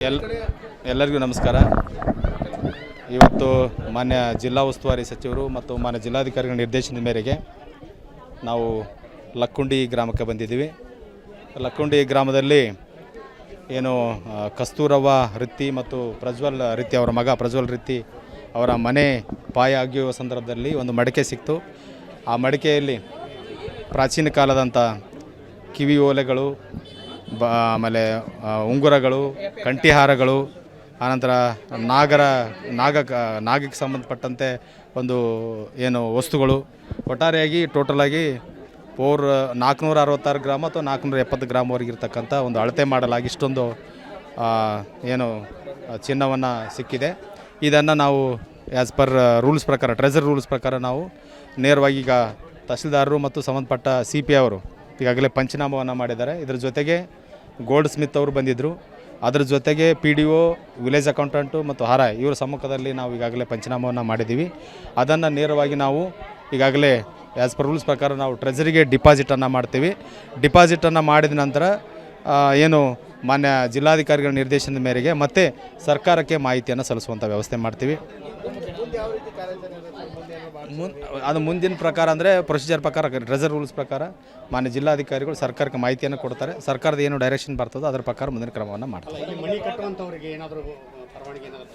ಎಲ್ಲರಿಗೂ ನಮಸ್ಕಾರ. ಇವತ್ತು ಮಾನ್ಯ ಜಿಲ್ಲಾ ಉಸ್ತುವಾರಿ ಸಚಿವರು ಮತ್ತು ಮಾನ್ಯ ಜಿಲ್ಲಾಧಿಕಾರಿಗಳ ನಿರ್ದೇಶನದ ಮೇರೆಗೆ ನಾವು ಲಕ್ಕುಂಡಿ ಗ್ರಾಮಕ್ಕೆ ಬಂದಿದ್ದೀವಿ. ಲಕ್ಕುಂಡಿ ಗ್ರಾಮದಲ್ಲಿ ಏನು ಕಸ್ತೂರವ್ವ ರಿತ್ತಿ ಮತ್ತು ಪ್ರಜ್ವಲ್ ರಿತ್ತಿ ಅವರ ಮಗ ಪ್ರಜ್ವಲ್ ರಿತ್ತಿ ಅವರ ಮನೆ ಪಾಯ ಅಗೆಯುವ ಸಂದರ್ಭದಲ್ಲಿ ಒಂದು ಮಡಿಕೆ ಸಿಕ್ತು. ಆ ಮಡಿಕೆಯಲ್ಲಿ ಪ್ರಾಚೀನ ಕಾಲದಂಥ ಕಿವಿ ಓಲೆಗಳು, ಆಮೇಲೆ ಉಂಗುರಗಳು, ಕಂಠಿಹಾರಗಳು, ಆನಂತರ ನಾಗಕ್ಕೆ ಸಂಬಂಧಪಟ್ಟಂತೆ ಒಂದು ಏನು ವಸ್ತುಗಳು, ಒಟ್ಟಾರೆಯಾಗಿ ಟೋಟಲಾಗಿ 466 ಗ್ರಾಮ್ ಅಥವಾ 470 ಗ್ರಾಮ್ವರೆಗೆ ಇರ್ತಕ್ಕಂಥ ಒಂದು ಅಳತೆ ಮಾಡಲಾಗಿ ಇಷ್ಟೊಂದು ಏನು ಚಿನ್ನವನ್ನು ಸಿಕ್ಕಿದೆ. ಇದನ್ನು ನಾವು ಆ್ಯಸ್ ಪರ್ ರೂಲ್ಸ್ ಪ್ರಕಾರ, ಟ್ರೆಜರ್ ರೂಲ್ಸ್ ಪ್ರಕಾರ ನಾವು ನೇರವಾಗಿ ಈಗ ತಹಸೀಲ್ದಾರರು ಮತ್ತು ಸಂಬಂಧಪಟ್ಟ CP ಅವರು ಈಗಾಗಲೇ ಪಂಚನಾಮವನ್ನು ಮಾಡಿದ್ದಾರೆ. ಇದರ ಜೊತೆಗೆ ಗೋಲ್ಡ್ ಸ್ಮಿತ್ ಅವರು ಬಂದಿದ್ದರು. ಅದರ ಜೊತೆಗೆ PDO, ವಿಲೇಜ್ ಅಕೌಂಟೆಂಟು ಮತ್ತು ಆರ್ಐ ಇವರ ಸಮ್ಮುಖದಲ್ಲಿ ನಾವು ಈಗಾಗಲೇ ಪಂಚನಾಮವನ್ನು ಮಾಡಿದ್ದೀವಿ. ಅದನ್ನು ನೇರವಾಗಿ ನಾವು ಈಗಾಗಲೇ ಆ್ಯಸ್ ಪರ್ ರೂಲ್ಸ್ ಪ್ರಕಾರ ನಾವು ಟ್ರೆಜರಿಗೆ ಡಿಪಾಸಿಟನ್ನು ಮಾಡ್ತೀವಿ. ಡಿಪಾಸಿಟನ್ನು ಮಾಡಿದ ನಂತರ ಏನು ಮಾನ್ಯ ಜಿಲ್ಲಾಧಿಕಾರಿಗಳ ನಿರ್ದೇಶನದ ಮೇರೆಗೆ ಮತ್ತೆ ಸರ್ಕಾರಕ್ಕೆ ಮಾಹಿತಿಯನ್ನು ಸಲ್ಲಿಸುವಂಥ ವ್ಯವಸ್ಥೆ ಮಾಡ್ತೀವಿ. ಅದು ಮುಂದಿನ ಪ್ರಕಾರ ಅಂದರೆ ಪ್ರೊಸೀಜರ್ ಪ್ರಕಾರ, ಟ್ರೆಜರ್ ರೂಲ್ಸ್ ಪ್ರಕಾರ ಮಾನ್ಯ ಜಿಲ್ಲಾಧಿಕಾರಿಗಳು ಸರ್ಕಾರಕ್ಕೆ ಮಾಹಿತಿಯನ್ನು ಕೊಡ್ತಾರೆ. ಸರ್ಕಾರದ ಏನು ಡೈರೆಕ್ಷನ್ ಬರ್ತದೋ ಅದರ ಪ್ರಕಾರ ಮುಂದಿನ ಕ್ರಮವನ್ನು ಮಾಡ್ತಾರೆ. ಮನೆ ಕಟ್ಟುವಂಥವ್ರಿಗೆ ಏನಾದರೂ ಪರವಾನಗಿ ಏನಾದರೂ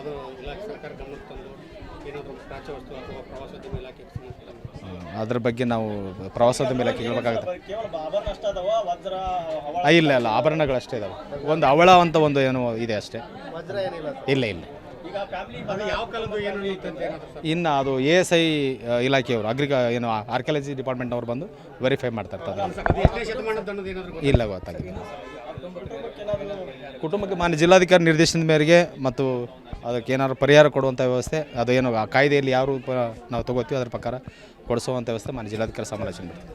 ಅದು ಇಲಾಖೆ ಸರ್ಕಾರ ಗಮನಕ್ಕೆ ತಂದು ಏನಾದರೂ ಪ್ರಾಚ್ಯ ವಸ್ತು ಅಥವಾ ಪ್ರವಾಸೋದ್ಯಮ ಇಲಾಖೆಗೆ ಅದ್ರ ಬಗ್ಗೆ ನಾವು ಪ್ರವಾಸೋದ್ಯಮ ಇಲಾಖೆ ಹೇಳಬೇಕಾಗುತ್ತೆ. ಇಲ್ಲ ಆಭರಣಗಳಷ್ಟೇ ಇದಾವೆ. ಒಂದು ಅವಳ ಅಂತ ಒಂದು ಏನು ಇದೆ ಅಷ್ಟೇ. ಇಲ್ಲ ಇನ್ನು ಅದು ASI ಇಲಾಖೆಯವರು ಏನು ಆರ್ಕಿಯಾಲಜಿ ಡಿಪಾರ್ಟ್ಮೆಂಟ್ನವ್ರು ಬಂದು ವೆರಿಫೈ ಮಾಡ್ತಾ ಇರ್ತಾರೆ. ಇಲ್ಲ ಗೊತ್ತಾಗಿದೆ. ಕುಟುಂಬಕ್ಕೆ ಮಾನ್ಯ ಜಿಲ್ಲಾಧಿಕಾರಿ ನಿರ್ದೇಶನದ ಮೇರೆಗೆ ಮತ್ತು ಅದಕ್ಕೆ ಏನಾದ್ರು ಪರಿಹಾರ ಕೊಡುವಂಥ ವ್ಯವಸ್ಥೆ, ಅದು ಏನು ಕಾಯ್ದೆಯಲ್ಲಿ ಯಾವ ರೂಪ ನಾವು ತೊಗೋತೀವಿ ಅದರ ಪ್ರಕಾರ ಕೊಡಿಸುವಂಥ ವ್ಯವಸ್ಥೆ ಮಾನ್ಯ ಜಿಲ್ಲಾಧಿಕಾರಿ ಸಮಾಲೋಚನೆ ಮಾಡ್ತೀವಿ.